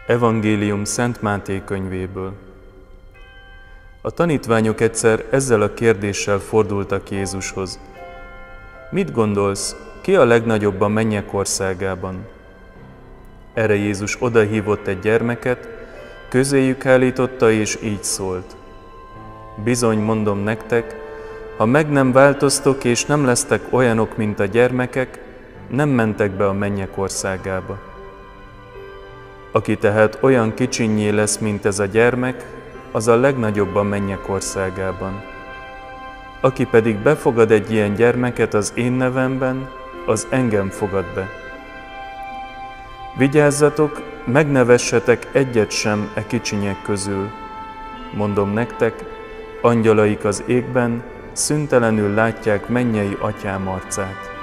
Evangélium Szent Máté könyvéből. A tanítványok egyszer ezzel a kérdéssel fordultak Jézushoz. Mit gondolsz, ki a legnagyobb a mennyek országában? Erre Jézus odahívott egy gyermeket, közéjük állította és így szólt. Bizony, mondom nektek, ha meg nem változtok és nem lesztek olyanok, mint a gyermekek, nem mentek be a mennyek országába. Aki tehát olyan kicsinnyé lesz, mint ez a gyermek, az a legnagyobb a mennyek országában. Aki pedig befogad egy ilyen gyermeket az én nevemben, az engem fogad be. Vigyázzatok, meg ne vessetek egyet sem e kicsinyek közül. Mondom nektek, angyalaik az égben szüntelenül látják mennyei atyám arcát.